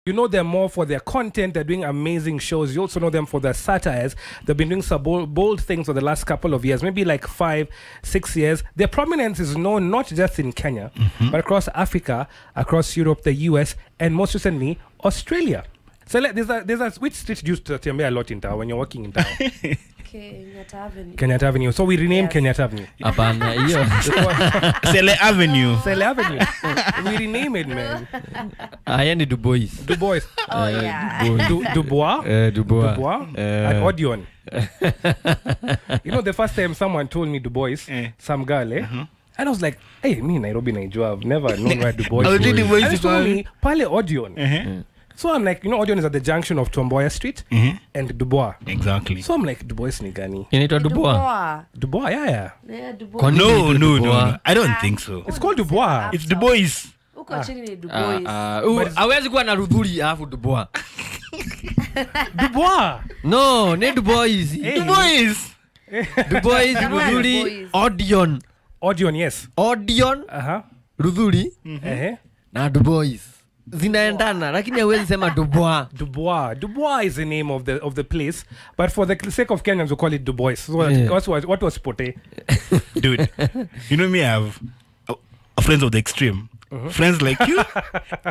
You know them more for their content. They're doing amazing shows. You also know them for their satires. They've been doing some bold things for the last couple of years, maybe like 5-6 years. Their prominence is known not just in Kenya, but across Africa, across Europe, the US, and most recently, Australia. So there's a which street you used to tembea a lot in town when you're working in town? Kenyatta Avenue. So we renamed Kenyatta Avenue. Hapana hiyo. Sele Avenue. Sele Avenue. We rename it, man. Yani Du Bois. Du Bois. Oh yeah. Dubois. Dubois. At Odeon. You know, the first time someone told me Du Bois, some girl, and I was like, hey, me Nairobi Nigeria, I've never known where Du Bois is. And they told me, Pale Odeon. So I'm like, you know, Odeon is at the junction of Tomboya Street and Dubois. Exactly. So I'm like, Dubois ni gani? Inaitwa Dubois. Dubois, yeah. Dubois. No. I don't think so. It's called Dubois. It's Du Bois. Uko chini ni Dubois. Hawezi kuwa na Rudhuri alafu Dubois. Dubois. No, ni Dubois. Dubois. Dubois, Rudhuri, Odeon. Odeon, yes. Odeon, Rudhuri, na Dubois. Zinaendana lakini hawezi sema Dubois. Dubois is the name of the place, but for the sake of Kenyans we call it Dubois. So what was Pote? Dude, you know me, I have friends of the extreme. Friends like you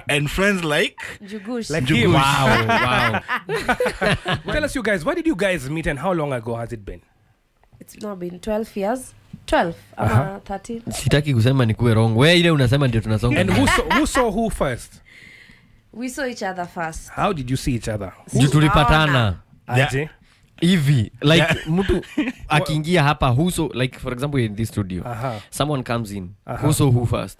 and friends like Njugush. Like him. Wow. Tell us, you guys, why did you guys meet and how long ago has it been? It's now been 12 years. 12 13. Sitaki kusema nikuwe wrong. Wewe ile unasema ndio tunasonga. And who saw who first? We saw each other first. How did you see each other? Tulipatana. Aje? Hivi like mtu akiingia hapa who saw, like for example in this studio someone comes in who saw who first?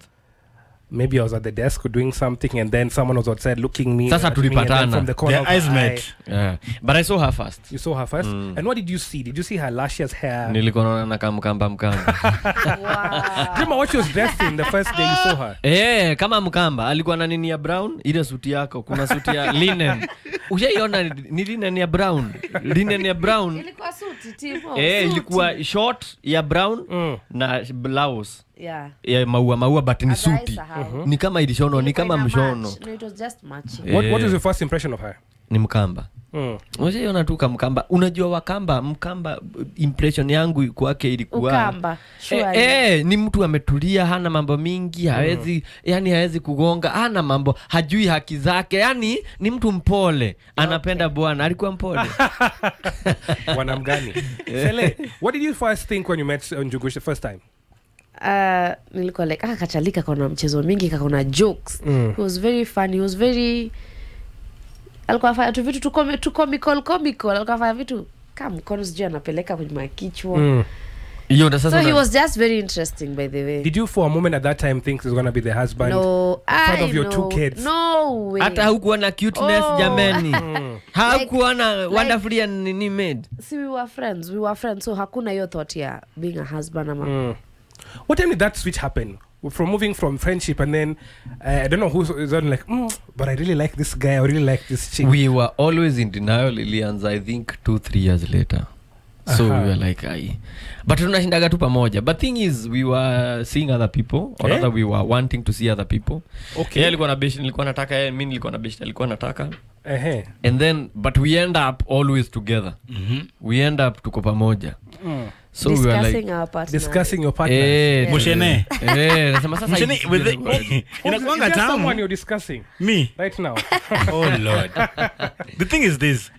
Maybe I was at the desk doing something and then someone was outside looking me Sasa tulipatana. from the corner their eyes met. Yeah. But I saw her first. You saw her first? And what did you see? Did you see her luscious hair? Nilikuwa naona na mkamba. Wow. Do you remember what she was dressed in the first day you saw her? Kama mkamba alikuwa na nini ya brown, ile suti yako kuna suti ya linen. Ushaiona ni linen ya brown. Linen ya brown. Ilikuwa suti tipo. Ilikuwa short ya brown na blouse. Yeah. Ya maua but ni suti. Ni kama ilishono, ni kama mshono. No, it was just matching. What was your first impression of her? Ni mkamba. Ushaiona tu kama mkamba. Unajua wakamba, mkamba impression yangu kwake ilikuwa Ukamba. Sure. Ni mtu ametulia, hana mambo mingi, hawezi kugonga, hana mambo, hajui haki zake. Yani ni mtu mpole, anapenda bwana, alikuwa mpole. Wanamgani. Sele, what did you first think when you met Njugush the first time? Nilikuwa like kachalika kuna mchezo mingi kuna jokes. He was very funny. He was very alikuwa afanya tu vitu tu comical. Alikuwa afanya vitu kama mkono sijui anapeleka kwenye makichwa. So he was just very interesting, by the way. Did you for a moment at that time think he was going to be the husband? No, part of your two kids? No way. Hata hukuwa na cuteness jameni. Hakuwa na wonderfully and made. See, we were friends. So hakuna hiyo thought ya being a husband ama. What time did that switch happen? From moving from friendship and then I don't know who is on like but I really like this guy, I really like this chick. We were always in denial, Lilians, I think 2-3 years later. So we were like but tunashindaga tu pamoja. But thing is we were seeing other people or rather we were wanting to see other people. Okay. Yeye alikuwa na beshi, nilikuwa nataka yeye, mimi nilikuwa na beshi, alikuwa nataka. And then but we end up always together. We end up tuko pamoja. So discussing we were like our partner. Discussing your partner. Moshene. Nasema sasa inakuanga tamu. Someone you're discussing me right now. Oh Lord. The thing is this,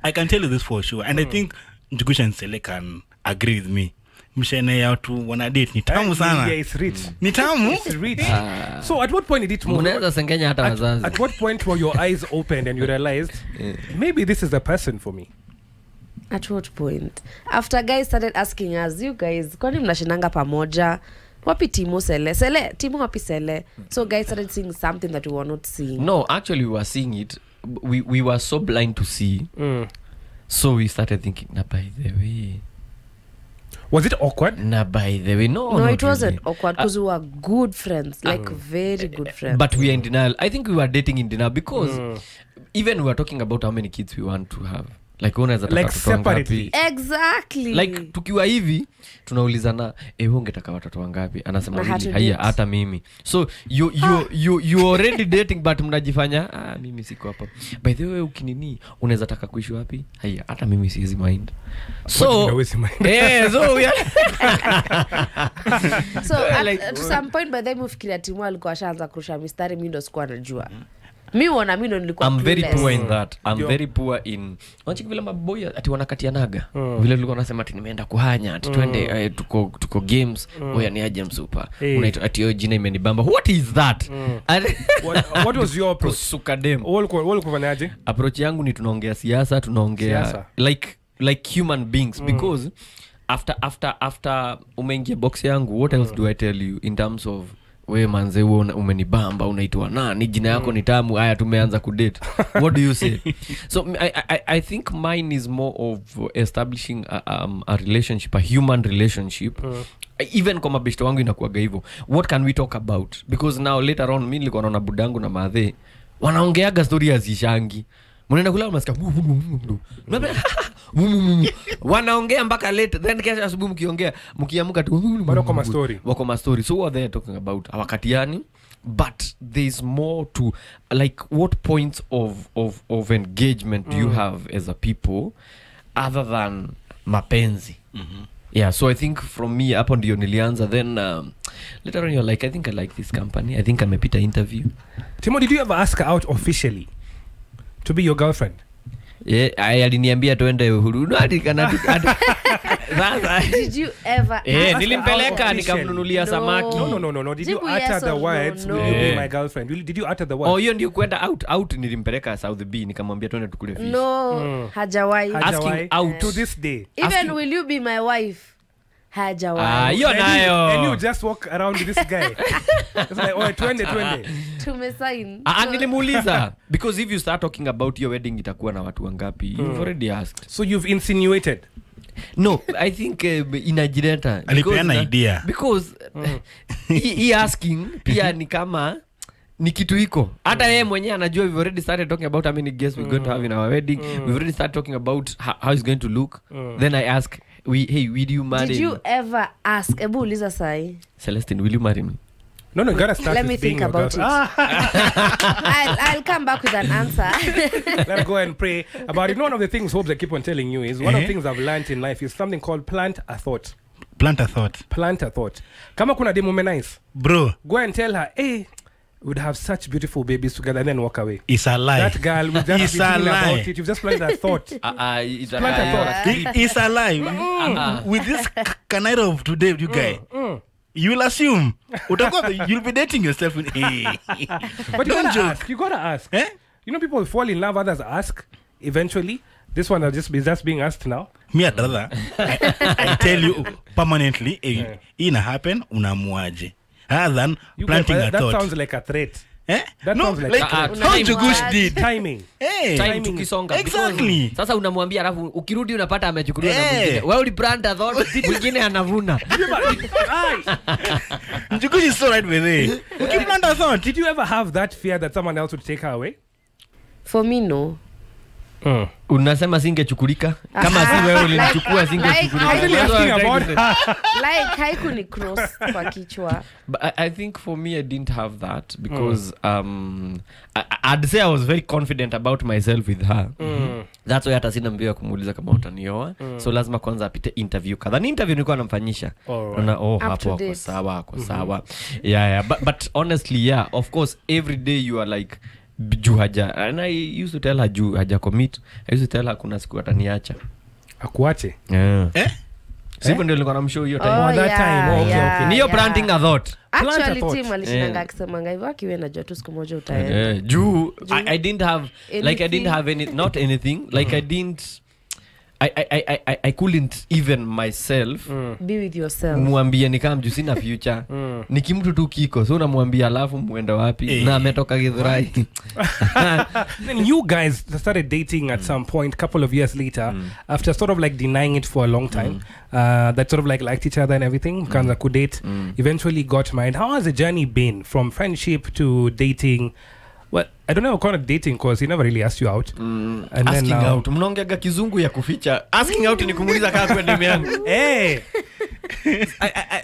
I can tell you this for sure, and I think Njugush and Cele can agree with me. Mshene ya watu wana date ni tamu sana. Yeah, it's rich. Ni tamu? It's rich. So at what point did it move? Unaweza sengenya hata wazazi. At what point were your eyes opened and you realized maybe this is the person for me? At what point? After guys started asking us, you guys, kwani mnashinanga pamoja? Wapi Timo Sele? Timo wapi Sele? So guys started seeing something that we were not seeing. No, actually we were seeing it. We were so blind to see. So we started thinking, by the way. Was it awkward? By the way, no, it wasn't really. awkward because we were good friends, like very good friends. But we are in denial. I think we were dating in denial because even we were talking about how many kids we want to have. like unaweza taka Like watoto wangapi? separately. Exactly. Like tukiwa hivi tunaulizana wewe ungetaka watoto wangapi? Anasema Na mimi hatu haya date. hata mimi. So you already dating but mnajifanya mimi siko hapa. By the way ukinini unaweza taka kuishi wapi? Haya hata mimi siwezi mind. So Unawezi mind. so we are So Like, at some point by the time ufikiria timu alikuwa ashaanza kurusha mistari, mimi ndo sikuwa najua. Mimi ndo nilikuwa I'm very clueless. poor in that. I'm Ndio. very poor in wanachiki vile maboya ati wanakatianaga vile tulikuwa nasema ati nimeenda kuhanya ati twende tuko games oya ni aje msupa unaitwa ati yo jina imenibamba. What is that? What was your approach? Kusuka dem. Walikuwa kufanyaje? Approach yangu ni tunaongea siasa, tunaongea Siasa. like human beings because after umeingia box yangu what else do I tell you in terms of we manze umenibamba unaitwa nani jina yako ni tamu haya tumeanza kudate what do you say? So I think mine is more of establishing a relationship, a human relationship. Even kwa mabeshte wangu inakuwaga hivyo, what can we talk about, because now later on mimi nilikuwa naona budangu na madhe wanaongeaga story ya zishangi, mnaenda kulala mnasikia wanaongea mpaka late, then kesho asubuhi mkiongea mkiamka tu wako ma story. So what they are talking about hawakatiani, but there's more to like what points of engagement do you have as a people other than mapenzi? Yeah, so I think from me hapo ndio nilianza, then later on you're like I think I like this company, I think amepita interview. Timo, did you ever ask her out officially to be your girlfriend? Yeah, aliniambia tuende Uhuru. Did you ever ask nilimpeleka her nikamnunulia No. samaki. No. Did you Jibu utter yes the or words, no? will you be Yeah. my girlfriend? Did you utter the words? Oh, hiyo ndio kwenda out nilimpeleka South B nikamwambia tuende tukule fish. No, hajawahi. Hajawahi. out. To this day. Even asking- will you be my wife? Hajawahi. hiyo And nayo. you just walk around with this guy. It's like, oh, twende. Tumesign. Nilimuuliza because if you start talking about your wedding itakuwa na watu wangapi? You've already asked. So you've insinuated. No, I think inajileta. Alipeana idea. Because he asking pia ni kama ni kitu iko. Hata yeye mwenyewe anajua we've already started talking about how many guests we're going to have in our wedding. We've already started talking about how it's going to look. Then I ask, will you marry Did you me? ever ask? Ebu uliza sai. Celestine, will you marry me? No, you gotta start Let with me being think your about girlfriend. I'll come back with an answer. Let's go and pray about it. One of the things Hopes I keep on telling you is one of the things I've learned in life is something called plant a thought. Plant a thought. Plant a thought. Kama kuna demo nice, Bro, go and tell her, hey, we'd have such beautiful babies together, and then walk away. it's a lie. That girl will just It's be a thinking lie. about it. You've just planted a thought. It's a Plant a lie. thought. It's a lie. With this canairo of today, you guy, you will assume you'll be dating yourself. Hey. But you Don't gotta joke. ask. You gotta ask. Eh? You know, people fall in love, others ask. Eventually, this one will just be being asked now. Me I'd rather I tell you permanently, ina happen unamuaje, rather than You planting guys, a that thought. sounds like a threat. That sounds like how time. Njugush did. Timing. Hey. Time tukisonga. Exactly. Because sasa unamwambia alafu ukirudi unapata amechukuliwa na Eh. mwingine. Wewe ulipanda thought mwingine anavuna. Njugush is so right with it. Ukiplant a thought. Did you ever have that fear that someone else would take her away? For me, no. Unasema singechukulika kama si wewe ulinichukua singechukulika. I'm really asking about her. Like haiku ni cross kwa kichwa. But I think for me I didn't have that because I'd say I was very confident about myself with her. That's why hata sina mbio ya kumuuliza kama utanioa. So lazima kwanza apite interview kadhaa. Ni interview nilikuwa namfanyisha. Alright. Na to hapo date. ako sawa. Yeah. But honestly, yeah, of course every day you are like juu haja, and I used to tell her juu haja commit. I used to tell her kuna siku ataniacha. Akuache. Yeah. Sivyo ndio nilikuwa namshow hiyo time. Oh, that time. Okay. Ni hiyo planting a thought. Plant a Actually, thought. team alishinanga Yeah. akisemanga hivyo akiwe najua tu siku moja utaenda. Juu I didn't have like I didn't Anything? have any, not anything, like I didn't I couldn't even myself Be with yourself. mwambia nikam juu sina future. Nikimtu tu kiko so unamwambia alafu muenda wapi na ametoka Githurai. Then you guys started dating at some point, couple of years later, after sort of like denying it for a long time. That sort of like liked each other and everything. Mkaanza kudate. Eventually got married. How has the journey been from friendship to dating? Well, I don't know what kind of dating because he never really asked you out. And asking then out mnaongeaga kizungu ya kuficha. Asking out ni kumuuliza kama kwenda yangu. Hey.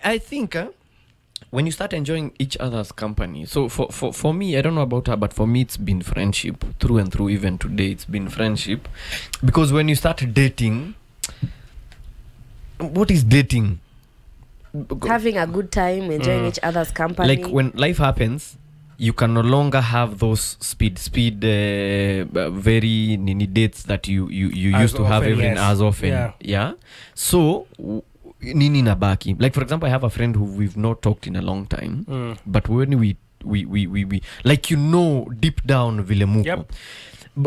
I think when you start enjoying each other's company, so for me, I don't know about her, but for me it's been friendship through and through. Even today it's been friendship, because when you start dating, what is dating? Having a good time, enjoying each other's company. Like when life happens, you can no longer have those speed very nini dates that you used to have even as often. Yeah. So nini nabaki, like for example, I have a friend who we've not talked in a long time, but when we like, deep down vile muko. Yep.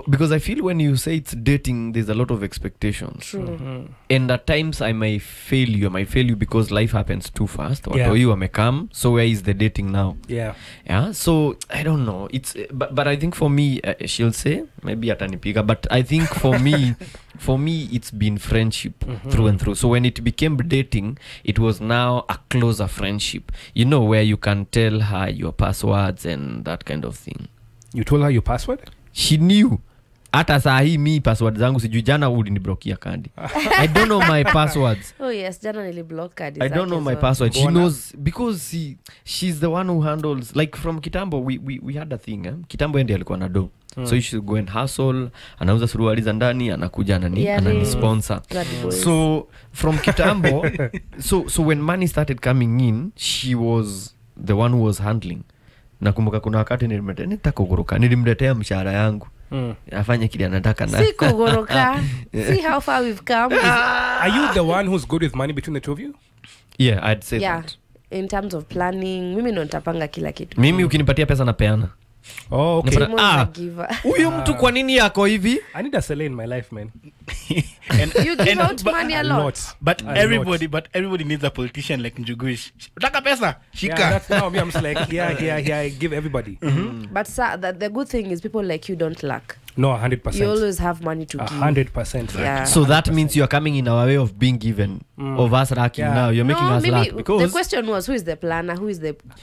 Because I feel when you say it's dating, there's a lot of expectations. True. And at times I may fail you because life happens too fast. Or you may come, so where is the dating now? Yeah. So I don't know. It's but I think for me, she'll say maybe atanipiga, but I think for me it's been friendship through and through. So when it became dating, it was now a closer friendship, where you can tell her your passwords and that kind of thing. You told her your password? She knew. Hata saa hii mi password zangu sijui, jana uliniblokia kadi. I don't know my passwords. Oh yes, jana niliblock kadi. I don't know my password. She knows because she's the one who handles, like from Kitambo we had a thing. Kitambo ndiye alikuwa na do. So you should go and hustle, anauza suruali za ndani, anakuja anani sponsor. So from Kitambo so when money started coming in, she was the one who was handling. Nakumbuka kuna wakati nitaka kugoroka, nilimletea mshahara yangu. Afanye kile anataka na. Si kugoroka. See how far we've come. Are you the one who's good with money between the two of you? Yeah, I'd say that. In terms of planning, mimi ndo nitapanga kila kitu. Mimi ukinipatia pesa napeana. Oh, okay. Huyu mtu kwa nini yako hivi? I need a Sele in my life, man. You give out money a lot. But everybody needs a politician like Njugush. Utaka pesa? Shika. Yeah, that's now me. I'm just like, I give everybody. But the good thing is people like you don't lack. No, 100%. You always have money to give. 100%. Yeah. So that means you are coming in our way of being given, of us lacking now. You're making us lack. Because the question was, who is the planner?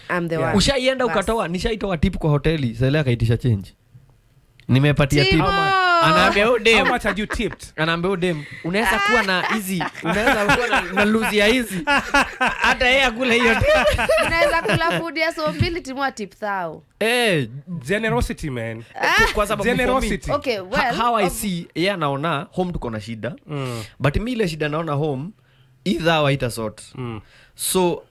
I'm the one. Ushaienda ukatoa, nishaitoa tip kwa hoteli, Sele akaitisha change. Nimepatia tip. Anaambia udem. How much had you tipped? Anaambia udem, unaweza kuwa na hizi, unaweza kuwa na luzi ya hizi. Hata yeye akula hiyo. Unaweza kula food ya so mbili timwa tip thao. Generosity, man. Kwa sababu generosity. Okay, well, how I see, yeye anaona home tuko na shida. But mimi ile shida naona home either waita sort. So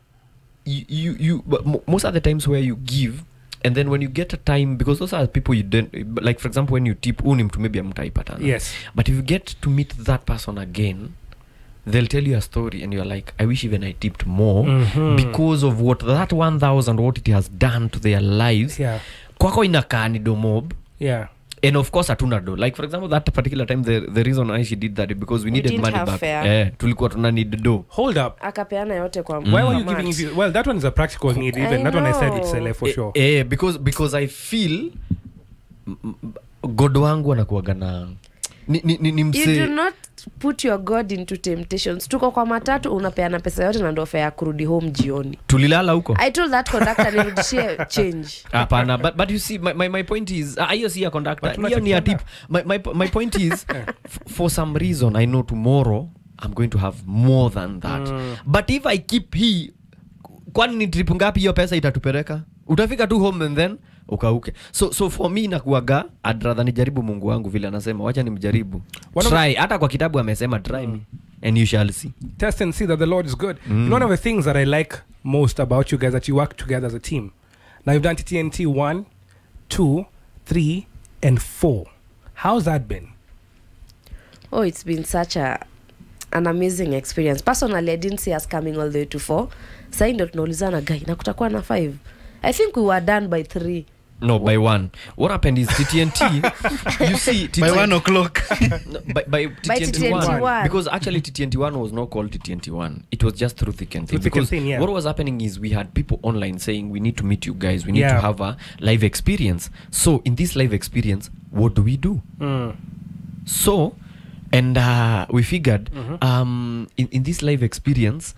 you most of the times where you give, and then when you get a time, because those are people you don't, like for example when you tip mtu maybe amtaipatana. Yes. But if you get to meet that person again, they'll tell you a story and you're like, I wish even I tipped more because of what that 1,000 what it has done to their lives. Yeah. Kwako inakaa ni do mob. Yeah. And of course hatuna do. Like for example that particular time the reason why she did that is because we needed money back. Tulikuwa tuna need do. Hold up. Akapeana yote kwa Why were you giving it? Well, that one is a practical need. Even that one I said it's Sele for sure. Because I feel God wangu anakuwaga na ni mse. You do not put your God into temptations. Tuko kwa matatu unapeana pesa yote na ndio fare ya kurudi home jioni. Tulilala huko. I told that conductor nirudishie change. Hapana, but you see my point is hiyo si ya conductor. Hiyo ni a tip. My point is for some reason I know tomorrow I'm going to have more than that. But if I keep kwani ni trip ngapi hiyo pesa itatupeleka? Utafika tu home and then ukauke. So for me nakuaga I'd rather nijaribu Mungu wangu vile anasema wacha nimjaribu. Try. Hata kwa kitabu amesema try me and you shall see. Test and see that the Lord is good. One of the things that I like most about you guys that you work together as a team. Now you've done TNT 1, 2, 3 and 4. How's that been? Oh, it's been such an amazing experience. Personally, I didn't see us coming all the way to 4. Sasa ndio tunaulizana guy na kutakuwa na 5. I think we were done by 3. No, by 1. What happened is TTNT, you see, by 1 o'clock. No, by TTNT 1. Because actually TTNT 1 was not called TTNT 1. It was just through thick and thin. Because what was happening is we had people online saying, we need to meet you guys. We need to have a live experience. So in this live experience, what do we do? So, and we figured, in this live experience,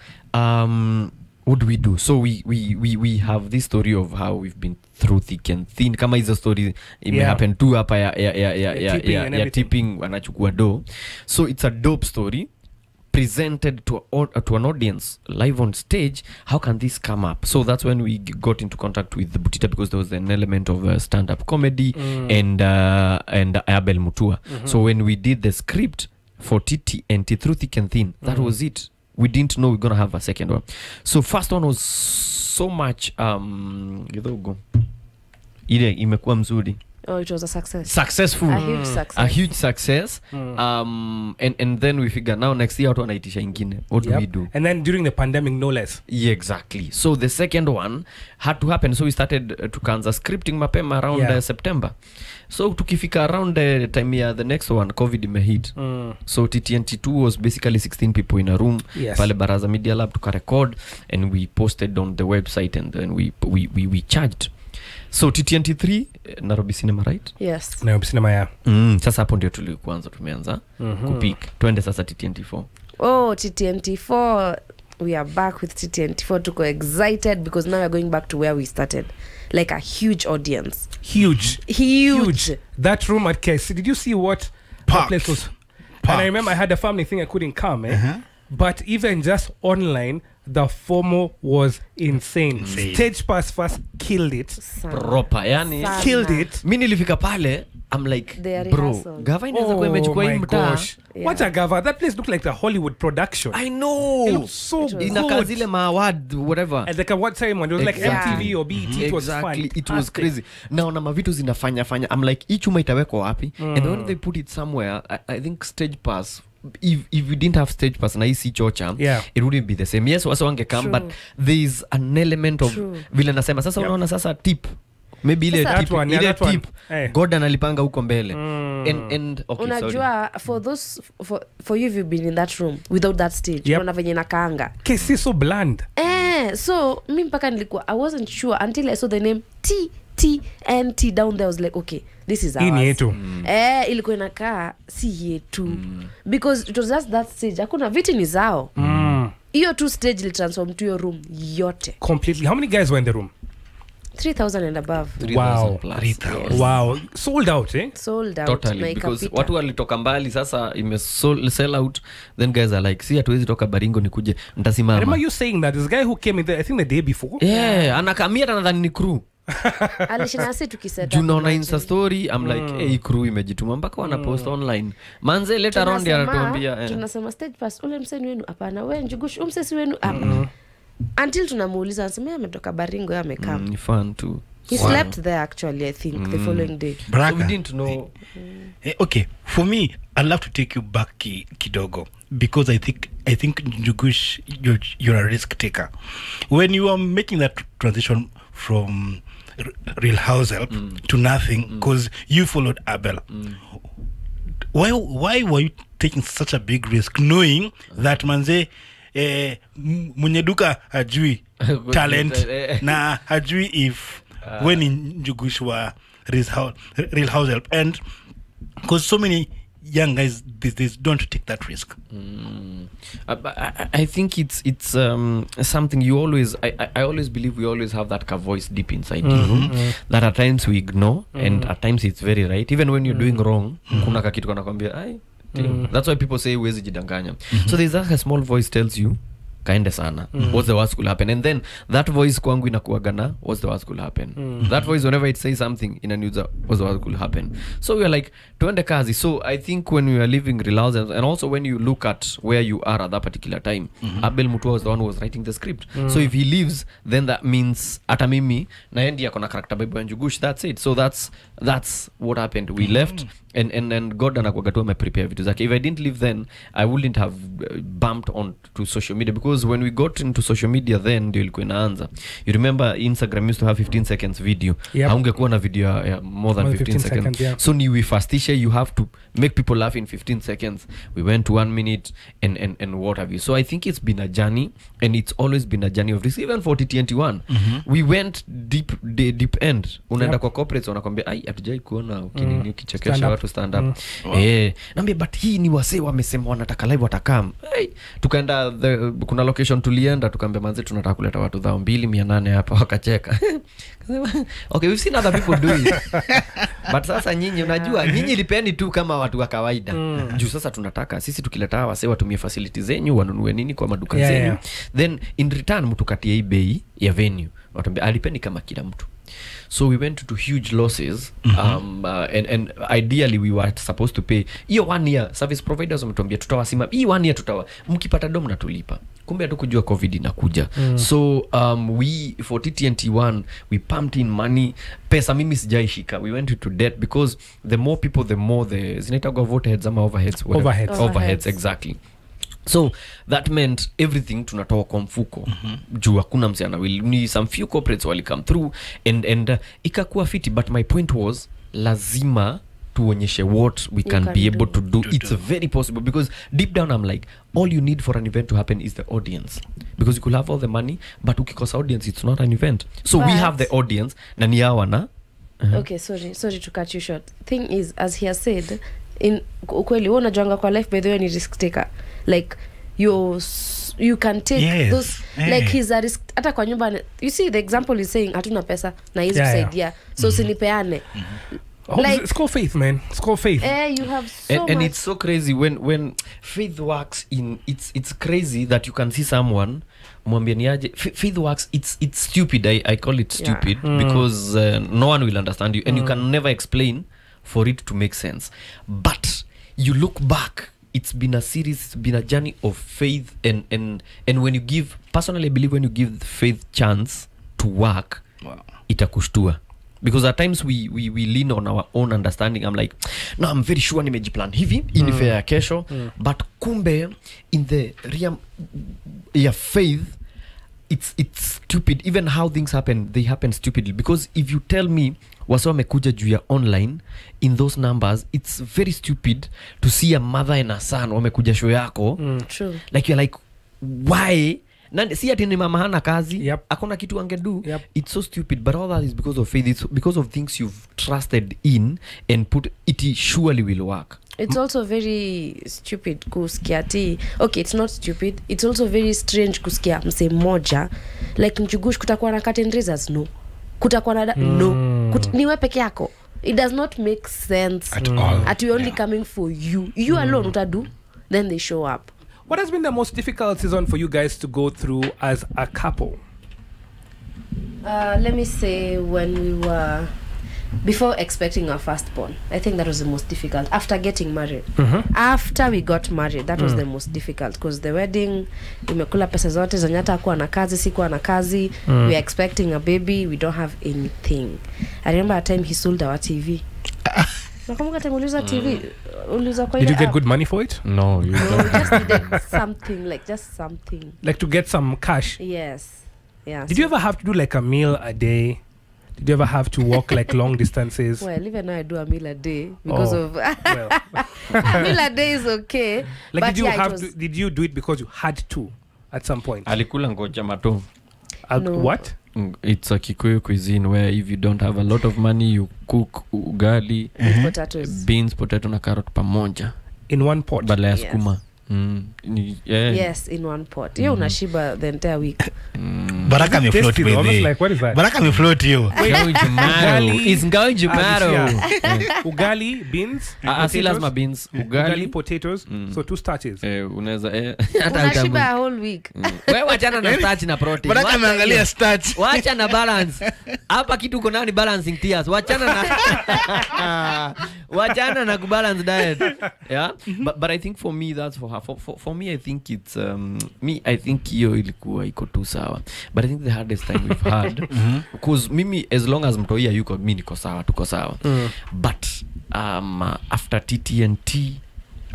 what do we do? So we have this story of how we've been through thick and thin. Kama hizo story ime happen tu hapa ya tipping wanachukua do. So it's a dope story presented to an audience live on stage. How can this come up? So that's when we got into contact with the Butita, because there was an element of stand-up comedy and Abel Mutua. So when we did the script for TTNT Through Thick and Thin, that was it. We didn't know we were gonna have a second one. So first one was so much ile imekuwa mzuri. Oh, it was a success. Successful. A huge success. And then we figure now next year watu wanaitisha ingine. What do we do? And then during the pandemic, no less. Yeah, exactly. So the second one had to happen. So we started to Kansas scripting mapema around September. So tukifika around the time the next one, COVID imehit. So TTNT2 was basically 16 people in a room. Yes. Pale Baraza Media Lab to record, and we posted on the website, and then we charged. So TTNT3 Nairobi Cinema, right? Yes. Nairobi Cinema, yeah. Sasa hapo ndio tulikuanza tumeanza kupik. Twende sasa TTNT4. Oh, TTNT4. We are back with TTNT4. Tuko excited because now we're going back to where we started. Like a huge audience. Huge. That room at KC, did you see what that place was? And I remember I had a family thing, I couldn't come, but even just online, the FOMO was insane. Stage pass first killed it. Proper, yani killed it. Mimi nilifika pale, I'm like, bro, Gava inaweza kuwa imechukua hii mtaa. What a Gava, that place looked like a Hollywood production. I know. It looked so good. Inakaa zile maaward, whatever. And like what time when it was like MTV or BET, it was fun. It was crazy. Naona mavitu zinafanya. I'm like, hii chuma itawekwa wapi? And then when they put it somewhere, I think stage pass, if we didn't have stage pass na isi chocha, it wouldn't be the same. Yes, wasa wange come, but there's an element of vile nasema sasa unaona sasa tip, maybe ile tip Gordon alipanga huko mbele. And okay, unajua for you, if you've been in that room without that stage, unaona venye nakaanga kesi so bland. So mimi mpaka nilikuwa, I wasn't sure until I saw the name TTNT down there. I was like, okay, this is ours. Yetu. Ilikuwa inakaa si yetu. Because it was just that stage. Hakuna viti ni zao. Hiyo tu stage li transform to your room yote. Completely. How many guys were in the room? 3,000 and above. 3,000 plus. 3,000. Wow. Sold out, eh? Sold out. Totally. Because watu walitoka mbali sasa sell out. Then guys are like, hatuwezi toka Baringo nikuje nitasimama. I remember you saying that. This guy who came in there, I think the day before. Yeah. Anakamia tanadhani ni crew. Alishinasi tukiseta. Tunaona Insta story, I'm like, hey, crew imejituma mpaka wana post online. Manze later on dia anatuambia. Tunasema stage pass ule mseni wenu hapana, wewe Njugush msesi wenu hapa. Until tunamuuliza anasema ametoka Baringo yeye amekaa. Ni fun too. He slept there actually, I think, the following day. So we didn't know. Okay, for me, I'd love to take you back kidogo, because I think Njugush, you're a risk taker. When you are making that transition from Real House Help to nothing, because you followed Abel, why were you taking such a big risk, knowing that manze mwenye duka hajui talent na hajui if when in Njugush were Real House Help, and because so many young guys these days don't take that risk. I think it's something you always I always believe we always have that voice deep inside you that at times we ignore, and at times it's very right, even when you're doing wrong. Kuna kakitu kanakwambia that's why people say huwezi jidanganya. So there's a small voice tells you kaende sana, what's the worst could happen, and then that voice kwangu inakuagana, what's the worst could happen. That voice whenever it says something inanuza, what's the worst could happen. So we are like tuende kazi. So I think when we are living Real, and also when you look at where you are at that particular time, Abel Mutua was the one who was writing the script. So if he leaves, then that means ata mimi na endi akona character Bible and Njugush, that's it. So that's what happened. We left, and God anakuaga tu ameprepare vitu zake. If I didn't leave then, I wouldn't have bumped on to social media, because when we got into social media then ndio ilikuwa inaanza. You remember Instagram used to have 15 seconds video. Haungekuwa na video ya more than 15 seconds. So ni wifastishe, you have to make people laugh in 15 seconds. We went to 1 minute and what have you. So I think it's been a journey, and it's always been a journey of this. Even for TTNT1, we went deep end. Unaenda kwa corporates wanakwambia ai hatujai kuona ukichekesha watu watu stand up. Naambia but hii ni wasee wamesema wanataka live watakam. Tukaenda kuna location tulienda tukaambia manze tunataka kuleta watu 2800 hapa wakacheka. Okay, we've seen other people do it. But sasa nyinyi unajua nyinyi lipeni tu kama watu wa kawaida. Juu sasa tunataka sisi tukileta wasee watumie facilities zenyu wanunue nini kwa maduka zenyu. Then in return mtu katie hii bei ya venue. Watambia alipeni kama kila mtu. So we went to huge losses. And ideally we were supposed to pay hiyo 1 year. Service providers wametuambia tutawasima hii 1 year mkipata dom na tulipa. Kumbe hatukujua covid inakuja. So we for TTNT1 we pumped in money. Pesa mimi sijaishika. We went into debt because the more people the more the zinaita go overheads ama overheads exactly. So that meant everything tunatoa kwa mfuko. Juu hakuna msichana will need some few corporates wali come through and ikakuwa fiti, but my point was lazima tuonyeshe what we can be able to do. It's very possible because deep down I'm like all you need for an event to happen is the audience, because you could have all the money but ukikosa audience it's not an event. So we have the audience na ni hawa na okay, sorry to cut you short. Thing is, as he has said, in ukweli unajuanga kwa life by the way ni risk taker. Like you can take those like he's a risk hata kwa nyumba. You see the example is saying hatuna pesa na hizo kusaidia so sinipeane. Like, it's called faith, man. It's called faith. You have so and it's so crazy when faith works in it's crazy that you can see someone mwambianiaje faith works. It's stupid. I call it stupid because no one will understand you and you can never explain for it to make sense. But you look back, it's been a series, it's been a journey of faith and when you give, personally I believe when you give faith chance to work, itakushtua. Because at times we lean on our own understanding. I'm like, no, I'm very sure nimejiplan hivi in fair kesho, but kumbe in the realm ya faith it's stupid. Even how things happen, they happen stupidly. Because if you tell me wasa wamekuja juu ya online in those numbers, it's very stupid to see a mother and a son wamekuja show yako. True. Like you're like, why? Si ati ni mama hana kazi, akona kitu angedu. It's so stupid, but all that is because of faith. It's because of things you've trusted in and put it surely will work. It's also very stupid kusikia ti. Okay, it's not stupid. It's also very strange kusikia mse moja like Njugush kutakuwa na curtain raisers. No. Kutakuwa na no. Niwe peke yako. It does not make sense at all. At we only coming for you. You alone utadu, then they show up. What has been the most difficult season for you guys to go through as a couple? Let me say when we were before expecting our firstborn, I think that was the most difficult. After getting married, after we got married, that was the most difficult because the wedding, imekula pesa zote zanyata kuwa na kazi, sikuwa na kazi. We are expecting a baby, we don't have anything. I remember a time he sold our TV. Nakumbuka time uliuza TV, uliuza kwa ile. Did you get good money for it? No, you don't. Just needed something, just something. Like to get some cash? Yes. Yeah. Did you ever have to do like a meal a day? Did you ever have to walk like long distances? Well, even now I do a meal a day because of a meal a day is okay. Like but did you have to, did you do it because you had to at some point? Alikula ngoja mato. No. What? It's a Kikuyu cuisine where if you don't have a lot of money you cook ugali, potatoes, beans, potato na carrot pamoja in one pot. Badala ya sukuma. Yes, in one pot. You unashiba the entire week. Baraka me float baby. Like, what is that? Baraka me float you. It's going to matter. Ugali, beans, si lazima beans, ugali, potatoes. So 2 starches. Unaweza unashiba a whole week. Wewe wachana na starch na protein. Baraka ameangalia starch. Wacha na balance. Hapa kitu uko nao ni balancing tiers. Wachana na kubalance diet. Yeah? But I think for me that's for her. For me I think it's I think hiyo ilikuwa iko tu sawa. But I think the hardest time we've had because mimi as long as mtoia yuko mimi niko sawa, tuko sawa. But after TTNT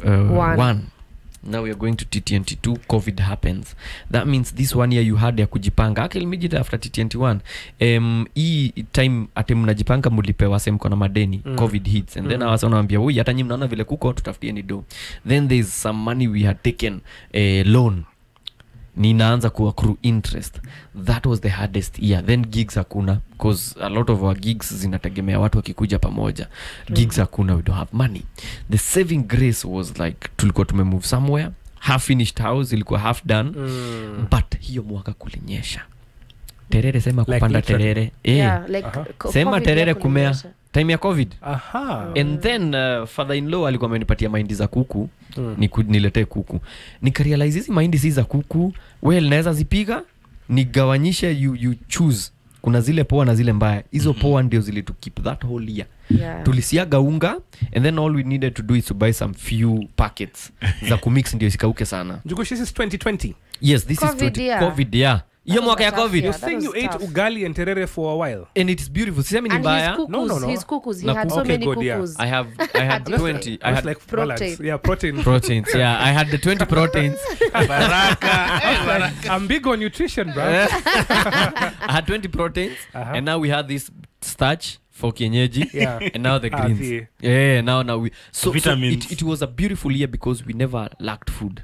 1, now we are going to TTNT 2, COVID happens. That means this 1 year you had ya kujipanga. Actually immediately after TTNT 1 hii time ate mnajipanga mulipewa same kona madeni. COVID hits and then awasa wanaambia huyu hata nyinyi mnaona vile kuko tutafutieni do. Then there's some money we had taken loan ninaanza ku accrue interest. That was the hardest year. Then gigs hakuna, because a lot of our gigs zinategemea watu wakikuja pamoja. Gigs hakuna, we don't have money. The saving grace was like tulikuwa tumemove somewhere, half finished house, ilikuwa half done, but hiyo mwaka kulinyesha. Terere sema Like kupanda literally. terere. Yeah, like Sema COVID terere ya kumea kulinyesha. time ya COVID. And then father-in-law alikuwa amenipatia mahindi za kuku, niletee kuku. Nikarealize hizi mahindi si za kuku, well naweza zipiga, nigawanyishe, you choose. Kuna zile poa na zile mbaya. Hizo poa ndio zili to keep that whole year. Yeah. Tulisiaga unga, and then all we needed to do is to buy some few packets za kumix ndio isikauke sana. Njugush, this is 2020. Yes, this COVID, is yeah. COVID, yeah. Hiyo mwaka ya COVID. You're saying you ate ugali and terere for a while. And it's beautiful. Sisemi ni And mbaya. No. his cuckoos, he Na had so okay, many good, yeah. cuckoos. I had 20. I It's had like protein. salads. Yeah, protein. proteins. Yeah, I had the 20 proteins. I'm big on nutrition, bro. I had 20 proteins, and now we had this starch for kienyeji, Yeah. and now the greens. Healthy. Yeah, now we so Vitamins. it was a beautiful year because we never lacked food.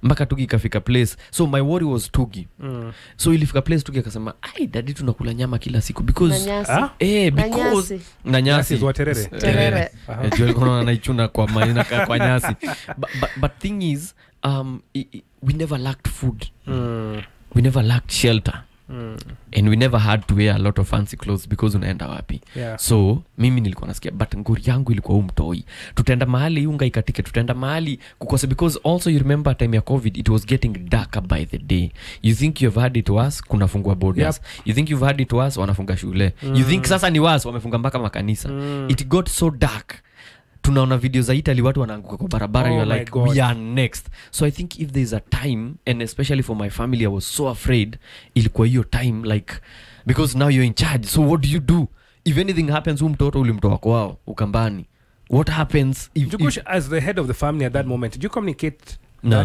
Mpaka Tugi ikafika place, so my worry was Tugi. So ilifika place Tugi akasema, ai daddy tunakula nyama kila siku because because Nyasi is what terere. Terere. Jua kono anaichuna kwa maina kwa nyasi. But thing is, we never lacked food. We never lacked shelter. And we never had to wear a lot of fancy clothes because unaenda wapi. Yeah. So mimi nilikuwa nasikia, but ngori yangu ilikuwa umtoi, tutaenda mahali unga ikatike, tutaenda mahali kukose, because also you remember time ya COVID, it was getting darker by the day. You think you've had it worse, kunafungua borders. You think you've had it worse, wanafunga shule. You think sasa ni worse, wamefunga mpaka makanisa. It got so dark. Tunaona video za Italy watu wanaanguka kwa barabara. You're like, we are next. So I think if there's a time, and especially for my family, I was so afraid, ilikuwa hiyo time, like, because now you're in charge, so what do you do if anything happens? Mtoto ulimtoa kwao ukambani, what happens if Njugush, as the head of the family at that moment, did you communicate No.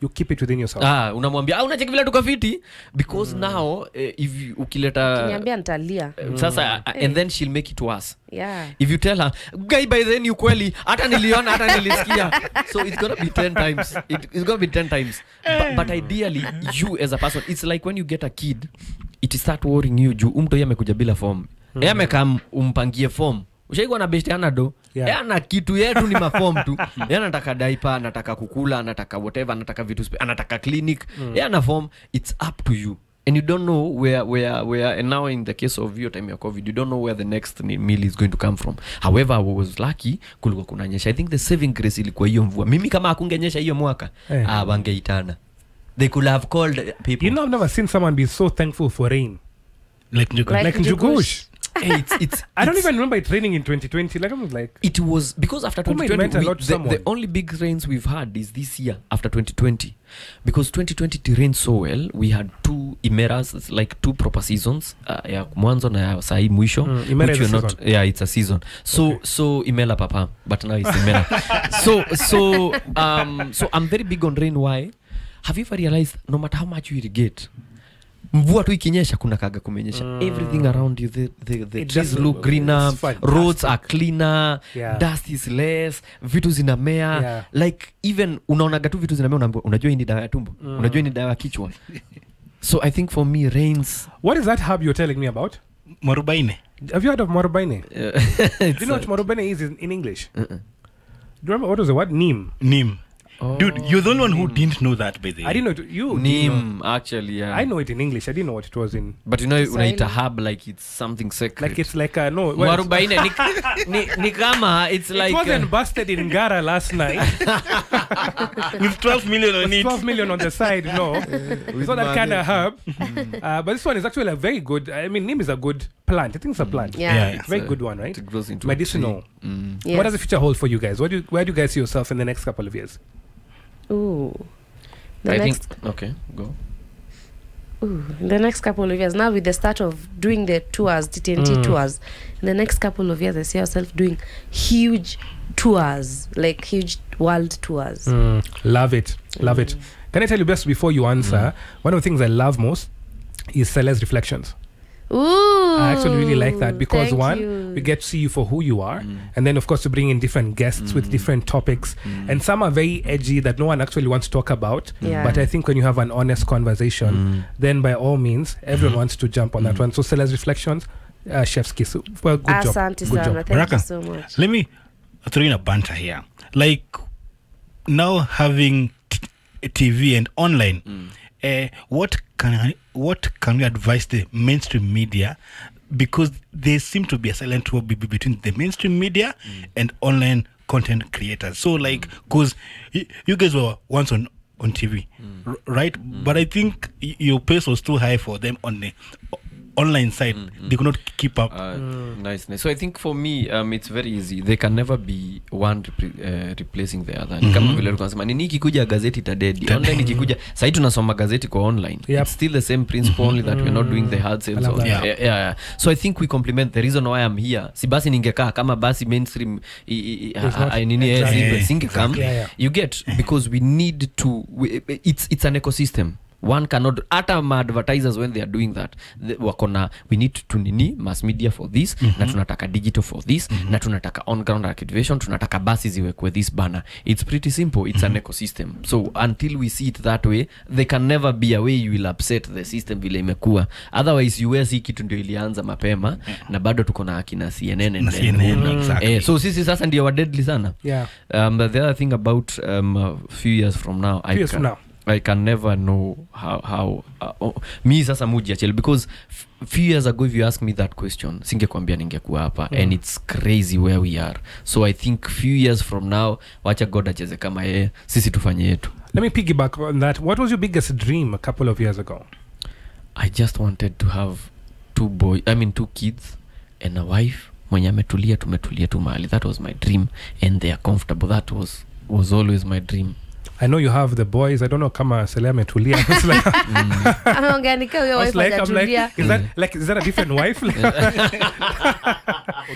you keep it within yourself? Unamwambia unacheki vile tukafiti, because now if ukileta Niambia nitalia. sasa and then she'll make it worse. Yeah. If you tell her, guy, by then you kweli hata niliona hata nilisikia, so it's gonna be 10 times. It's gonna be 10 times. But ideally, you as a person, it's like when you get a kid, it start worrying you. Juu mtu yeye amekuja bila form, yeye amekam umpangie form. Ushaikuwa na best ana do, yeye ana kitu yetu ni maform tu. Yeye anataka diaper, anataka kukula, anataka whatever, anataka vitu, anataka clinic. Yeye ana form. It's up to you. And you don't know where and now in the case of your time of COVID, you don't know where the next meal is going to come from. However, I was lucky, kulikuwa kunanyesha. I think the saving grace ilikuwa hiyo mvua. Mimi kama hakungenyesha hiyo mwaka, wangeitana. They could have called people. You know, I've never seen someone be so thankful for rain. Like Njugush. Like Njugush. Hey, I don't even remember it raining in 2020. Like, I'm like, it was because after It meant 2020 a lot to someone. the only big rains we've had is this year after 2020, because 2020 it rained so well. We had 2 imeras, it's like 2 proper seasons, ya mwanzo na ya sahi mwisho, Imera which is a you're not, yeah, it's a season. So imela papa, but now it's imera. So I'm very big on rain. Why? Have you ever realized no matter how much you irrigate, mvua tu ikinyesha kuna kaga kumenyesha, everything around you, the trees look greener, roads are cleaner, dust is less, vitu zinamea, like even unaonaga tu vitu zinamea, unajua hii ni dawa ya tumbo, unajua hii ni dawa ya kichwa. So I think for me rains. What is that herb you're telling me about? Morubaine. Have you heard of morubaine? Do Do you know what morubaine is in English? Do you remember what was the word? Neem. Neem. Dude, you're the only one who didn't know that, by the way. I didn't know it. You Neem, actually, yeah. I know it in English. I didn't know what it was in. But you know, unaita herb like it's something sacred. Like it's like a no. Well, Mwarubaine ni kama it's like it wasn't busted in Gara last night. With 12 million on it. 12 million on the side. No, it's not that kind of herb. But this one is actually a very good. I mean, neem is a good plant. I think it's a plant. Yeah. It's a very good one, right? It grows into Medicinal. Yes. What does the future hold for you guys? Where do you guys see yourself in the next couple of years? Ooh. I think okay, go. The next couple of years, now with the start of doing the tours, TTNT tours, in the next couple of years, I see ourselves doing huge tours, like huge world tours. Love it. Love it. Can I tell you best before you answer? One of the things I love most is Celeste's reflections. Ooh. I actually really like that because Thank one, you. we get to see you for who you are, and then of course to bring in different guests with different topics, and some are very edgy that no one actually wants to talk about. Yeah. But I think when you have an honest conversation, then by all means, everyone wants to jump on that one. So Stella's reflections, Chef's Kiss. Well, good job. Asante Good sana. job. Thank you Baraka, so much. let me throw in a banter here. Like now having TV and online, what can we advise the mainstream media, because there seem to be a silent war between the mainstream media and online content creators. So like, because you guys were once on TV, right? But I think your pace was too high for them on the online side. They could not keep up. Nice. So I think for me, it's very easy. They can never be one replacing the other. Ni kama vile ulikuwa unasema nini ikikuja gazeti itadedi. Online ikikuja, sasa tunasoma gazeti kwa online. Yep. It's still the same principle, only that we're not doing the hard sales. Yeah. So I think we complement. The reason why I'm here, si basi ningekaa kama basi mainstream singekam. You get, because we need to, it's an ecosystem. One cannot, hata advertisers when they are doing that, wakona, we need to nini mass media for this, na tunataka digital for this, na tunataka on ground activation, tunataka basi ziwekwe this banner. It's pretty simple. It's an ecosystem. So until we see it that way, there can never be a way you will upset the system vile imekuwa. Otherwise US hii kitu ndio ilianza mapema na bado tuko na akina CNN and Exactly. so sisi sasa ndio wa deadly sana. But the other thing about few years from now, I can never know how me sasa muji achel, because few years ago if you ask me that question singekwambia ningekuwa hapa, and it's crazy where we are. So I think few years from now wacha God acheze kama yeye, sisi tufanye yetu. Let me piggyback on that. What was your biggest dream a couple of years ago? I just wanted to have two kids and a wife mwenye ametulia, tumetulia tu mahali. That was my dream, and they are comfortable. That was always my dream. I know you have the boys. I don't know kama Selea ametulia. It's like, Ameunganika huyo wife hajatulia. is that a different wife? There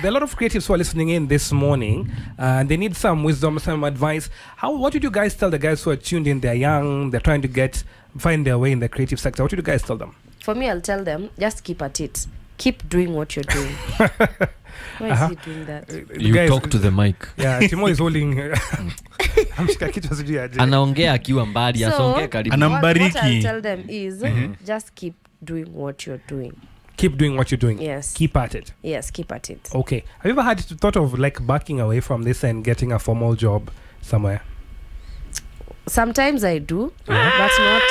are a lot of creatives who are listening in this morning, and they need some wisdom, some advice. What did you guys tell the guys who are tuned in? They're young, they're trying to find their way in the creative sector. What did you guys tell them? For me, I'll tell them, just keep at it. Keep doing what you're doing. Why is he doing that? You guys, talk to the mic. Yeah, Timo is holding. Anaongea akiwa mbali, asongea karibu. What I'll tell them is just keep doing what you're doing. Keep doing what you're doing. Yes. Keep at it. Yes, keep at it. Okay. Have you ever had thought of like backing away from this and getting a formal job somewhere? Sometimes I do, but not.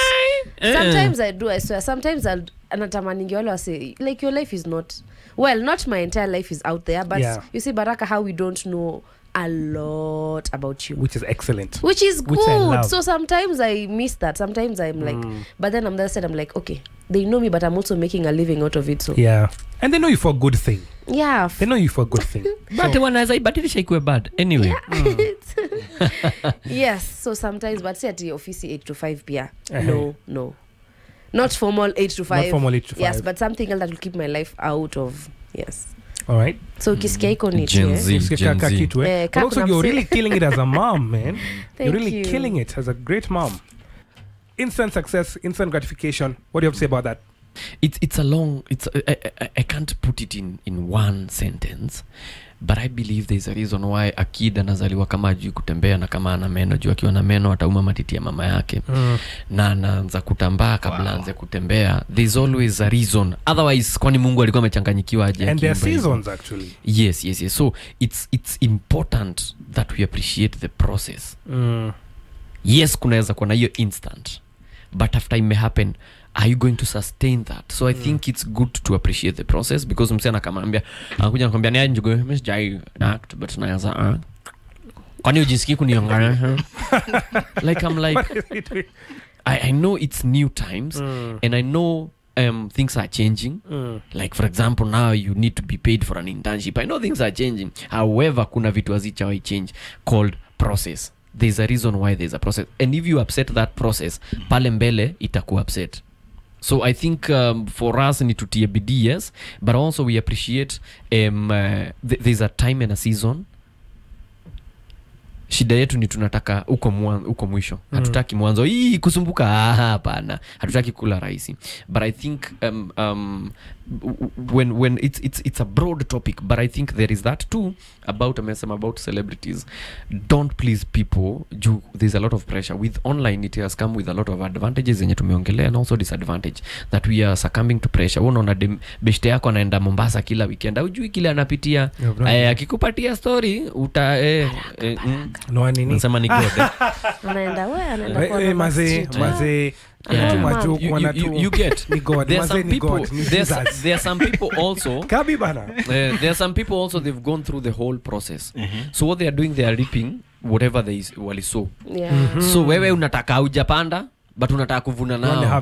Sometimes I do, I swear. Sometimes anatamaningi wale wase, like your life is not, well, not my entire life is out there, but you see Baraka, how we don't know a lot about you, which is excellent, which is good. So sometimes I miss that. Sometimes I'm like, but then on the other side I'm like, okay, they know me, but I'm also making a living out of it. So and they know you for a good thing. They know you for a good thing. But one as I badilisha ikuwe bad anyway. Yes, so sometimes, but say at the office 8 to 5 pia. No. Not formal 8 to 5. Not formal 8 to 5. Yes, but something else that will keep my life out of. Yes. All right. So ukisikia iko ni Gen Z. But also you're really killing it as a mom, man. You're really killing it as a great mom. Instant success, instant gratification. What do you have to say about that? It's a long, I can't put it in one sentence, but I believe there's a reason why a kid anazaliwa kama ajui kutembea na kama ana meno, juu akiwa na meno atauma matiti ya mama yake na anaanza kutambaa kabla aanze kutembea. There's always a reason, otherwise kwani Mungu alikuwa amechanganyikiwa aje? And there are seasons actually. Yes. So it's important that we appreciate the process. Yes, kunaweza kuwa na hiyo instant, but after it may happen, are you going to sustain that? So I think it's good to appreciate the process, because msana kama ambia anakuja nakwambia ni Njugu msijai act, but naanza kwani ujisikii kuniongana like I'm like I know it's new times and I know things are changing. Like for example, now you need to be paid for an internship. I know things are changing. However, kuna vitu hazichawai change called process. There's a reason why there's a process, and if you upset that process, pale mbele itakuwa upset. So I think for us ni tutie bidii, yes, but also we appreciate there's a time and a season. shida yetu ni tunataka uko mwisho. Hatutaki mwanzo hii kusumbuka hapana. Hatutaki kula rahisi. But I think when it's a broad topic, but I think there is that too about celebrities. Don't please people. There's a lot of pressure with online. It has come with a lot of advantages zenye tumeongelea and also disadvantage that we are succumbing to pressure. Unaona beshte yako anaenda Mombasa kila weekend, hujui kile anapitia. Akikupatia story uta no nini nasema ni god. Anaenda kwa mazee you get there are some people also kabi bana there are some people also they've gone through the whole process. So what they are doing, they are reaping whatever they walisow. So wewe unataka hujapanda but unataka kuvuna nao.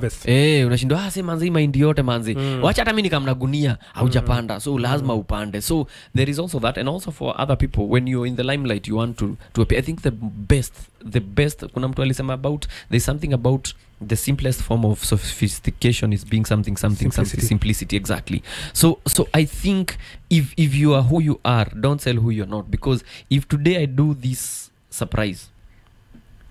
Unashindwa sema manzi mahindi yote manzi. Wacha hata mimi nikamna gunia haujapanda. So lazima upande. So there is also that, and also for other people when you're in the limelight you want to appear. I think the best kuna mtu alisema about there's something about the simplest form of sophistication is being something simplicity exactly. So I think if you are who you are, don't sell who you're not, because if today I do this surprise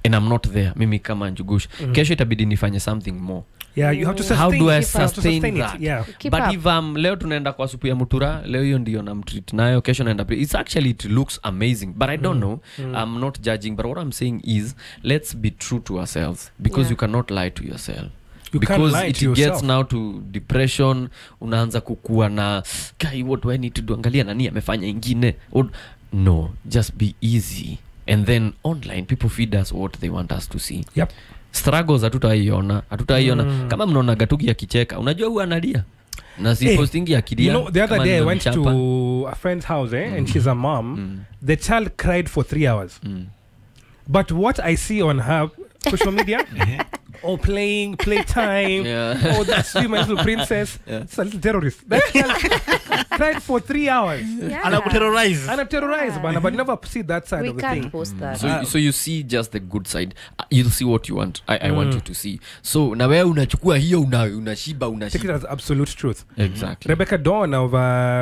and I'm not there, mimi kama Njugush, kesho itabidi nifanye something more. Yeah, you have to sustain. How do I sustain that? Yeah. But if leo tunaenda kwa supu ya mutura, leo hiyo ndio namtreat nayo, kesho naenda it's actually, it looks amazing, but I don't know. I'm not judging, but what I'm saying is let's be true to ourselves, because you cannot lie to yourself. Because it gets now to depression, unaanza kukua na kai, what do I need to do, angalia nani amefanya ingine. No, just be easy. And then online people feed us what they want us to see. Yep. Struggles hatutaiona. Kama mnaona Gatugi akicheka, unajua huwa analia. Na si postingi akilia. You know, the other day I went to a friend's house and she's a mom. The child cried for 3 hours. But what I see on her social media, playtime, that sweet little princess, it's a little terrorist. That child cried for 3 hours. Terrorize, but never see that side of the thing. We can't post that. So you see just the good side. You'll see what you want. I want you to see. So na wewe unachukua hiyo unashiba. Take it as absolute truth. Exactly. Rebecca Dawn of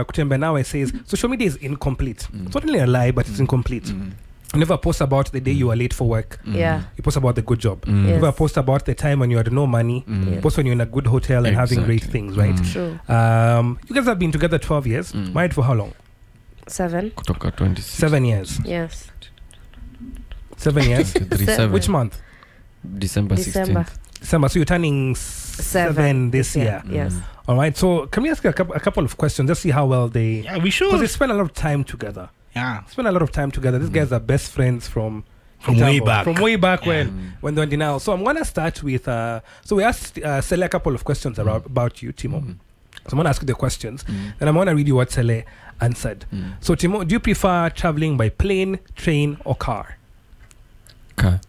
Kutembe Nawe says social media is incomplete. It's not really a lie, but it's incomplete. You never post about the day you are late for work. Yeah. You post about the good job. You never post about the time when you had no money. You post when you're in a good hotel and having great things, right? True. You guys have been together 12 years. Married for how long? 7. Kutoka 26. 7 years. Yes. 7 years. 37. Which month? December 16th. December. So you're turning 7 this year. Yes. All right. So can we ask you a couple of questions? Just see how well they... Yeah, we should. Because they spend a lot of time together. Yeah. Spend a lot of time together. These guys are best friends from way back. From way back when they were in denial. So I'm going to start with... so we asked Sele a couple of questions about you, Timo. So I'm going to ask you the questions. And I'm going to read you what Sele answered. So Timo, do you prefer traveling by plane, train, or car? Car.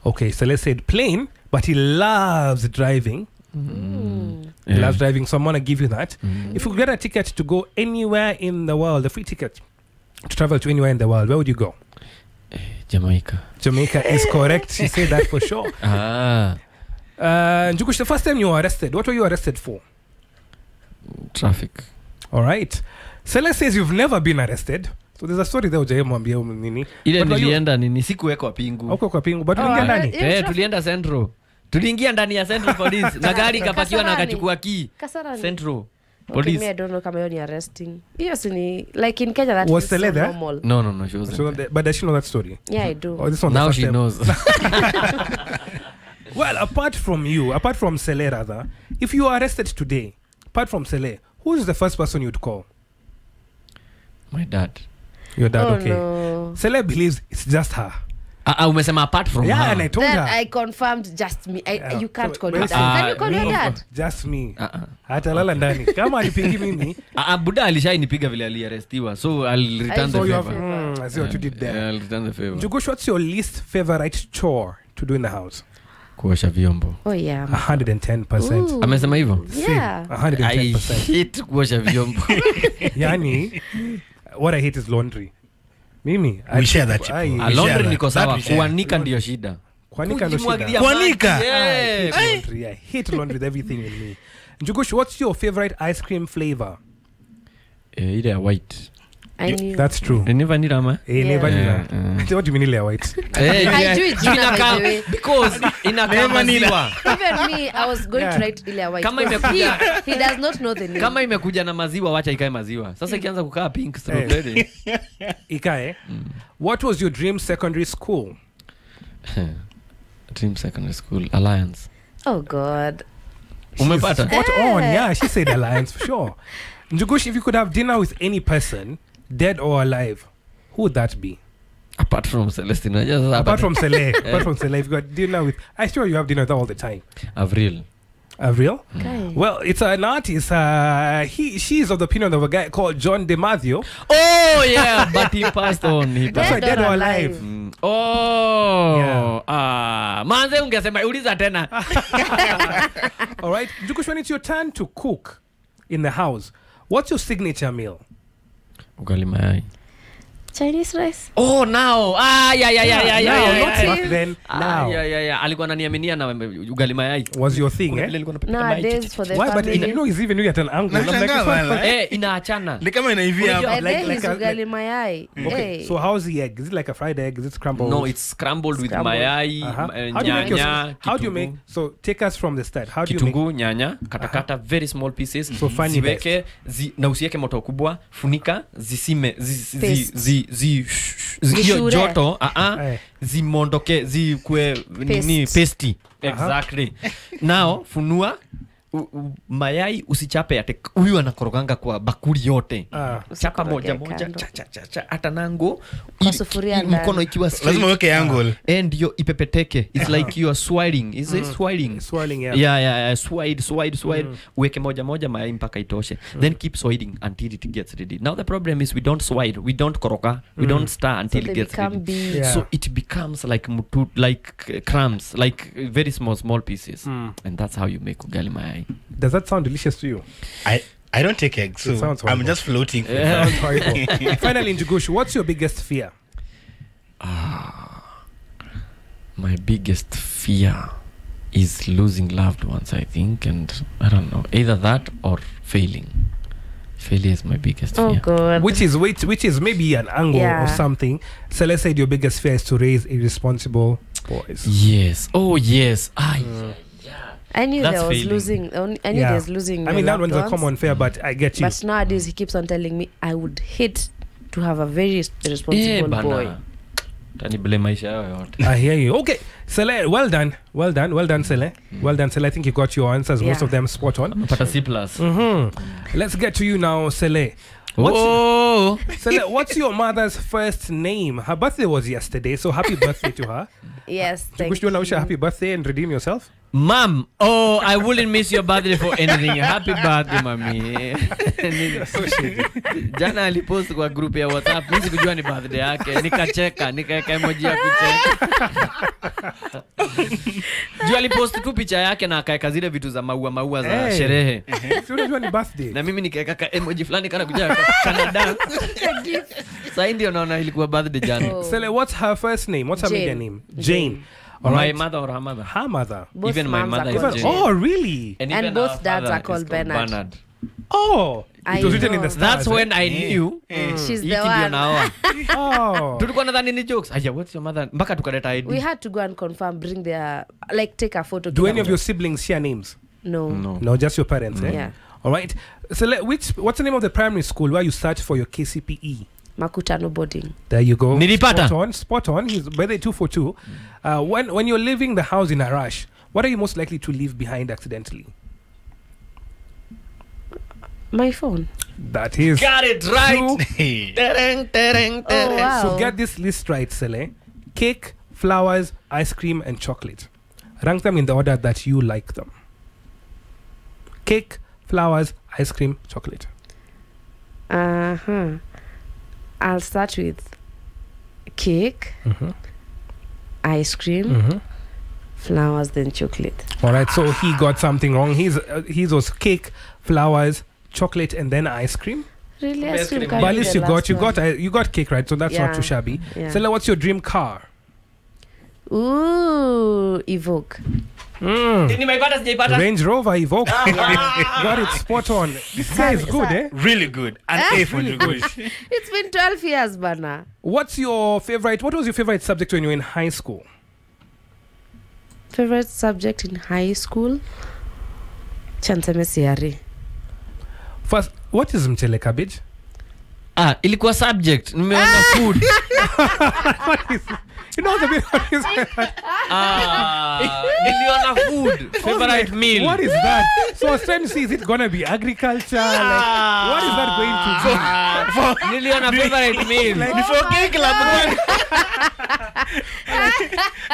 Okay, Sele said plane, but he loves driving. He loves driving, so I'm going to give you that. If you get a ticket to go anywhere in the world, a free ticket to travel to anywhere in the world, where would you go? Jamaica Is correct. She said that for sure. Njugush, the first time you were arrested, what were you arrested for? Traffic. All right. Sele says you've never been arrested. So there's a story there ujayemwambia nini. Ile nilienda nini, sikuwekwa pingu. Huko kwa pingu, but uliingia ndani. Tulienda Central. Tuliingia ndani ya Central Police na gari kapakiwa na akachukua key. Central Police. Okay, I don't know kama hiyo ni arresting. Hiyo si ni like in Kenya that was is so there? normal. No, she wasn't. So but does she know that story? Yeah, I do. Oh, this one now she knows. Well, apart from Sele rather, if you are arrested today, apart from Sele, who is the first person you'd call? My dad. Your dad, okay. No. Sele believes it's just her. Umesema apart from her. And I told Then her. I confirmed just me. You can't So, call your dad. Can you call your dad? Just me. Hatalala ndani. Kama alipingi mimi. Buda alishainipiga vile aliarestiwa. So I'll return the favor. I see what you did there. I'll return the favor. Njugush, what's your least favorite chore to do in the house? Kuosha vyombo. Oh yeah. 110%. Amesema hivyo? Yeah. 110%. I hate kuosha vyombo. Yani, what I hate is laundry. Mimi, we share that. Laundry niko sawa, kuanika ndio shida. Kuanika ndio shida. Kuanika. I hate laundry with everything in me. Njugush, what's your favorite ice cream flavor? Ile ya white. I knew. That's true. Ni vanilla ama? Yeah. Vanilla. What do you mean, Lea White? Haijui jina, Inakaa- by the way. because inakaa Never vanilla. maziwa. Even me, I was going to write Ilya White. Kama because imekuja- he does not know the name. Kama imekuja na maziwa wacha ikae maziwa. Sasa ikianza kukaa pink strawberry. Ikae, what was your dream secondary school? Dream secondary school alliance. Oh God. Umepata? Spot on. Yeah, she said alliance for sure. Njugush, if you could have dinner with any person, dead or alive, who would that be? Apart from Celestine. Just Apart from Saleh. Apart from Saleh, if you got dinner with, I'm sure you have dinner with her all the time. Avril. Avril? Okay. Well, it's an artist. She's of the opinion of a guy called John DeMathio. Oh yeah, but he passed on. He That's passed. why dead or alive. Oh. Yeah. Manze ungesema uliza tena. All right. Njugush, when it's your turn to cook in the house, what's your signature meal? Ugali mayai. Chinese rice. Oh now. Now, not yeah. back then. Now. Yeah. Alikuwa ananiaminia na ugali mayai. Was your thing, Kuna eh? vile nilikuwa napika mayai. Nowadays for the Why? But family. you know, he's even doing it at an angle. I'm like, Nashangaa it's not- bana. Inaachana. Ni kama inaivia Unajua- hapa. By like- then like he's a- ugali mayai. Okay, Hey. so how's the egg? Is it like a fried egg? Is it scrambled? No, it's scrambled with Scrambled. mayai, How do you make your, nyanya, how do you make, so take us from the start. How do you make, kitunguu, nyanya, katakata very small pieces. So funny ziweke na usiweke moto kubwa, funika, zisime hiyo Zishure. joto, Eh. zimondoke, zikue nini pasty. Exactly. Now funua mayai usichape ate huyu anakoroganga kwa bakuli yote. Chapa moja Usikoroge moja kando. cha hata nango Kwa sufuria ndani. mkono ikiwa straight. Lazima uweke angle. And ndio ipepeteke. It's like you are swirling. Is it swirling? swirling, yeah. Yeah. Swide. Uweke moja moja mayai mpaka itoshe. Then keep swirling until it gets ready. Now the problem is we don't swide. We don't koroga. We don't stir until So it they gets become ready. big. Yeah. So it becomes like crumbs, like very small pieces. And that's how you make ugali mayai. Does that sound delicious to you? I don't take eggs, so It sounds I'm horrible. just floating. Sounds horrible. Finally, Njugush, what's your biggest fear? My biggest fear is losing loved ones, I think, and I don't know, either that or failing. Failure is my biggest Oh fear. God. Which is maybe an angle Yeah. or something. So let's say your biggest fear is to raise irresponsible boys. Yes. Oh yes. I knew That's there was failing. losing. I knew Yeah. there's losing. I mean, your that one's loved a common ones. fear, but I get you. But nowadays he keeps on telling me I would hate to have a very responsible boy. Tanibele maisha yao yote. I hear you. Okay, Sele, well done, Sele. Well done, Sele. I think you got your answers. Most Yeah. of them spot on. Pata C+. Let's get to you now, Sele. Sele, what's your mother's first name? Her birthday was yesterday, so happy birthday to her. Yes, thank Wish you want to wish her happy birthday and redeem yourself? Mom, I wouldn't miss your birthday for anything. Happy birthday, mami. Jana alipost kwa group ya WhatsApp, mimi sikujua ni birthday yake. Nikacheka, nikaeka emoji ya kucheka. Jua alipost tu picha yake na akaeka zile vitu za maua za sherehe. Si unajua ni birthday. Na mimi nikaeka emoji fulani kana kuja Canada. Sasa ndio naona ilikuwa birthday jana. Oh. Sele, what's her first name? What's her Jane. maiden name? Jane. My All right. mother or her mother? Her mother. Both Even my moms mother are is called Jane. Oh, really? And even both our dads father are called is Bernard. Oh, I it was written in know. the stars. That's when I knew. She's Hiki the ndio one. naoa. Oh. Tulikuwa nadhani ni jokes. Aya, what's your mother? Mpaka tukaleta ID. We had to go and confirm, bring their, like, take a photo. Do kila any of mtu. your siblings share names? No. No, just your parents. Eh? Yeah. All right. So, what's the name of the primary school where you search for your KCPE? Makutano boarding. There you go. Nilipata. Spot on. He's by the 2 for 2. When you're leaving the house in a rush, what are you most likely to leave behind accidentally? My phone. That is Got it right. Hey. Tereng, tereng, Oh, tereng. wow. So get this list right, Sele. Cake, flowers, ice cream, and chocolate. Rank them in the order that you like them. Cake, flowers, ice cream, chocolate. I'll start with cake, ice cream, flowers, then chocolate. All right, so he got something wrong. His was cake, flowers, chocolate, and then ice cream. Really, Ice ice cream cream. can But at be least the you last one. got cake right, so that's not Yeah, too shabby. yeah. Sele, what's your dream car? Ooh, Evoque. Nimeipata sijaipata. Range Rover Evoque. Got it spot on. This guy is good, eh? Really good. An A for Njugush. It's been 12 years, bana. What was your favorite subject when you were in high school? Favorite subject in high school? Chanseme CRE. First, what is mchele cabbage? Ilikuwa subject. Nimeona food. You know the bit what is Niliona food. Favorite meal. What is that? So I was trying to see, is it gonna be agriculture? Like, what is that going to be? Niliona favorite meal.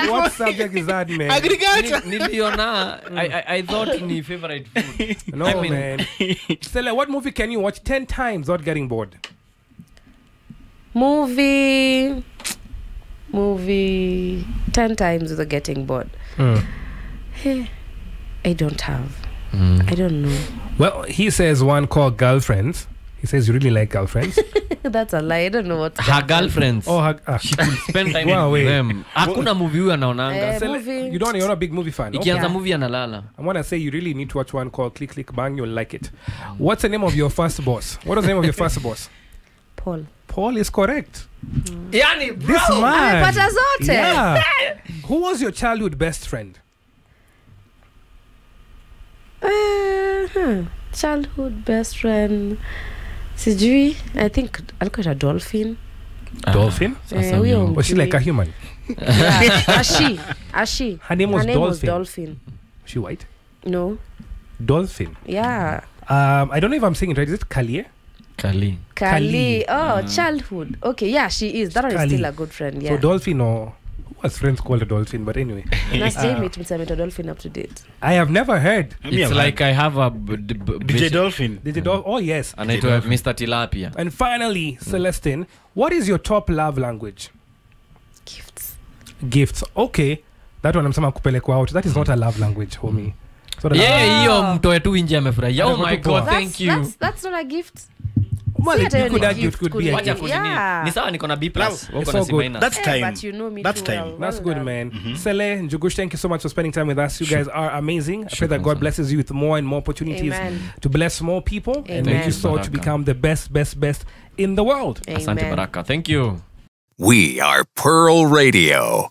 What subject is that, man? Agriculture. Niliona. I thought ni favorite food. No, man. Stella, what movie can you watch 10 times without getting bored? Movie 10 times without getting bored. I don't have. I don't know. Well, he says one called Girlfriends. He says you really like girlfriends. That's a lie. I don't know what. Her girlfriends. Oh, She could spend time Wow, with wait. them. Hakuna movie huyu anaonanga. Movie. You're not a big movie fan. Okay. Ikianza movie analala. I want to say you really need to watch one called Click Click Bang. You'll like it. What's the name of your first boss? What was the name of your first boss? Paul. Paul is correct. Yani, bro. This man. Amepata zote. Yeah. Who was your childhood best friend? Childhood best friend. Sijui. I think alikuwa a dolphin. Dolphin? Sasa huyo Was she like a human? Yeah. Ashi. Her name was Dolphin. Dolphin. Was she white? No. Dolphin. Yeah. I don't know if I'm saying it right. Is it Kalie? Kali. Kali. Oh, childhood. Okay, yeah, she is. That one is Kali. still a good friend. Yeah. So Dolphin or who has friends called a dolphin? But anyway, Last day meet Mr. Dolphin up to date. I have never heard. It's like I have a DJ Dolphin. Oh yes. anaitwa Mr. Tilapia. And finally, Celestine, what is your top love language? Gifts. Okay, that one I'm saying kupelekwa out. That is not a love language, homie. So Hiyo mtoe tu nje amefurahia. Oh my god, That's- thank you. That's not a gift. well, See, it, hata you could ni argue it gift could be a Wacha gift. kunini. Yeah. Ni sawa niko na B+. It's Wako so na C-. good. That's time. But you know me That's too time. well. That's Well good, done. man. Sele, Njugush, thank you so much for spending time with us. You guys are amazing. I pray that God blesses you with more and more opportunities Amen. to bless more people and make Amen. you so to Baraka. become the best in the world. Asante Amen. Baraka. Thank you. We are Pearl Radio.